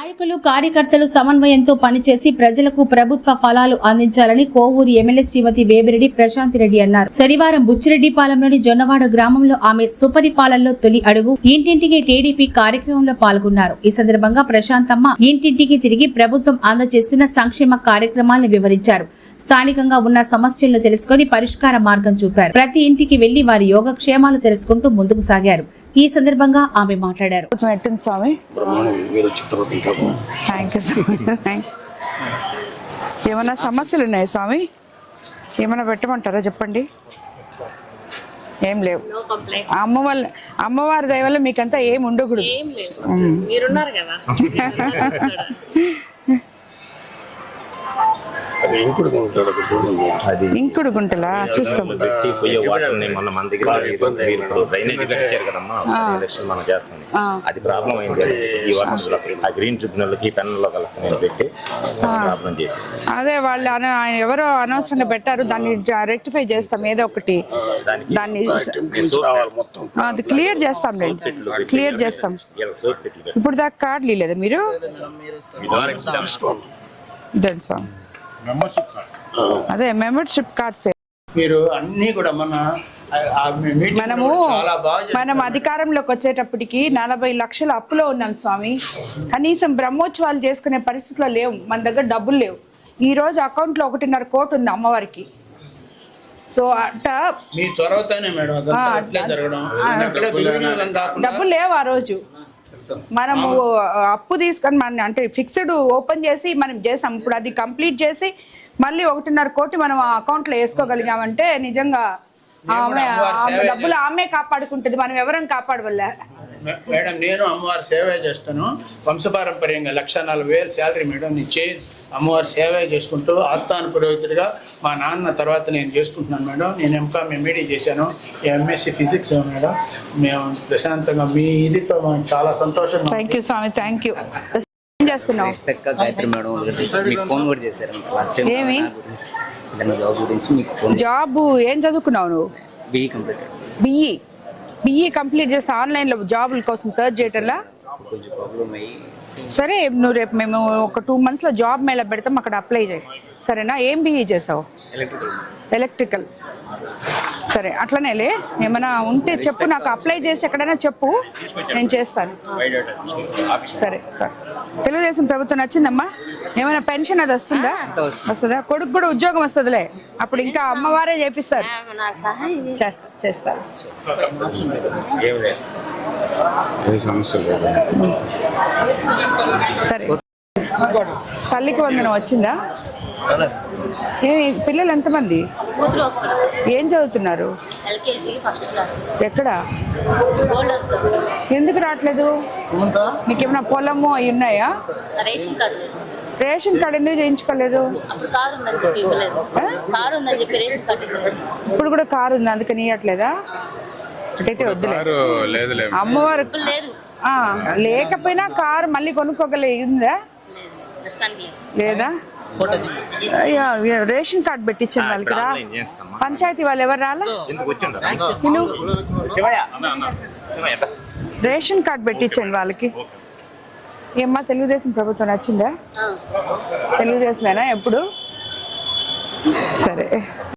నాయకులు కార్యకర్తలు సమన్వయంతో పనిచేసి ప్రజలకు ప్రభుత్వ ఫలాలు అందించాలని కోవూరు ఎమ్మెల్యే శ్రీమతి వేమిరెడ్డి ప్రశాంతి రెడ్డి అన్నారు. శనివారం బుచ్చిరెడ్డిపాలెంలోని జొన్నవాడ గ్రామంలో ఆమె సుపరిపాలనలో తొలి అడుగు ఇంటింటికి టీడీపీ కార్యక్రమంలో పాల్గొన్నారు. ఈ సందర్భంగా ప్రశాంతమ్మ ఇంటింటికి తిరిగి ప్రభుత్వం అందజేస్తున్న సంక్షేమ కార్యక్రమాలను వివరించారు. స్థానికంగా ఉన్న సమస్యలను తెలుసుకుని పరిష్కార మార్గం చూపారు. ప్రతి ఇంటికి వెళ్లి వారి యోగక్షేమాలు తెలుసుకుంటూ ముందుకు సాగారు. ఈ సందర్భంగా ఆమె మాట్లాడారు. ఏమన్నా సమస్యలు ఉన్నాయి స్వామి? ఏమన్నా పెట్టమంటారా చెప్పండి. ఏం లేవు. అమ్మవారి దయ వల్ల మీకంతా ఏం ఉండకూడదు. ఇంకుడు గుంటలా చూస్తాం. అది ప్రాబ్లం అయింది. గ్రీన్ ట్రిబ్యునల్ కి పెన్నులో కలుస్తాను పెట్టి ప్రాబ్లం చేసి అదే వాళ్ళు ఎవరో అనవసరంగా పెట్టారు. దాన్ని రెక్టిఫై చేస్తాం. ఏదో ఒకటి దాన్ని అది క్లియర్ చేస్తాం. క్లియర్ చేస్తాం. ఇప్పుడు దాకా కార్డులు లేదా మీరు? అదే మెంబర్షిప్ కార్డ్స్. మీరు అన్ని కూడా మనం అధికారంలోకి వచ్చేటప్పటికి 40 లక్షల అప్పులో ఉన్నాం స్వామి. కనీసం బ్రహ్మోత్సవాలు చేసుకునే పరిస్థితిలో లేవు. మన దగ్గర డబ్బులు లేవు. ఈ రోజు అకౌంట్ లో 1.5 కోటి ఉంది అమ్మవారికి. సో అట్ట డబ్బులు లేవు. ఆ రోజు మనము అప్పు తీసుకొని అంటే ఫిక్స్డ్ ఓపెన్ చేసి మనం చేసాం. ఇప్పుడు అది కంప్లీట్ చేసి మళ్ళీ 1.5 కోటి మనం ఆ అకౌంట్ లో వేసుకోగలిగామంటే నిజంగా డబ్బులు ఆమె కాపాడుకుంటుంది. మనం ఎవరం కాపాడవల్లే. మేడం నేను అమ్మవారి సేవ చేస్తాను. వంశపారంపర్యంగా 1,40,000 శాలరీ మేడం. నేను అమ్మవారి సేవ చేసుకుంటూ ఆస్థాన పురోహితుడిగా మా నాన్న తర్వాత నేను చేసుకుంటున్నాను మేడం. నేను ఎంకామ్ ఎంఈడీ చేశాను. MSc physics madam. మేము ప్రశాంతంగా మీ ఇదితో చాలా సంతోషంగా. థ్యాంక్ యూ స్వామి. Thank you. ఏం చేస్తున్నావు? ఏమి జాబ్ ఏం చదువుకున్నావు నువ్వు? బిఈ కంప్లీట్ చేస్తే ఆన్లైన్ లో జాబుల కోసం సర్చ్ చేయటంలా. సరే నువ్వు రేపు మేము ఒక 2 months లో జాబ్ మేళ పెడతాం. అక్కడ అప్లై చేయి. సరేనా? ఏం బిఈ చేసావు? ఎలక్ట్రికల్. సరే అట్లనేలే. ఏమైనా ఉంటే చెప్పు. నాకు అప్లై చేసి ఎక్కడైనా చెప్పు, నేను చేస్తాను. సరే సార్. తెలుగుదేశం ప్రభుత్వం నచ్చిందమ్మా? ఏమైనా పెన్షన్ అది వస్తుందా? వస్తుందా? కొడుకు కూడా ఉద్యోగం వస్తుందిలే. అప్పుడు ఇంకా అమ్మవారే చేపిస్తారు. చేస్తారు. సరే. తల్లికి వందనం వచ్చిందా? పిల్లలు ఎంతమంది? ఏం చదువుతున్నారు? ఎక్కడ? ఎందుకు రావట్లేదు? మీకు ఏమైనా పొలము అవి ఉన్నాయా? రేషన్ కార్డు ఎందుకు చేయించుకోలేదు? ఇప్పుడు కూడా కారు ఉంది, అందుకని ఇవ్వట్లేదా? అయితే వద్దులే. అమ్మవారు లేకపోయినా కారు మళ్ళీ కొనుక్కోగలిగిందా లేదా? రేషన్ కార్డు పెట్టించాను వాళ్ళకి. రా పంచాయతీ వాళ్ళు ఎవరు రాలా? రేషన్ కార్డు పెట్టించాను వాళ్ళకి. ఏమ్మా తెలుగుదేశం ప్రభుత్వం నచ్చిందా? తెలుగుదేశమేనా ఎప్పుడు? సరే.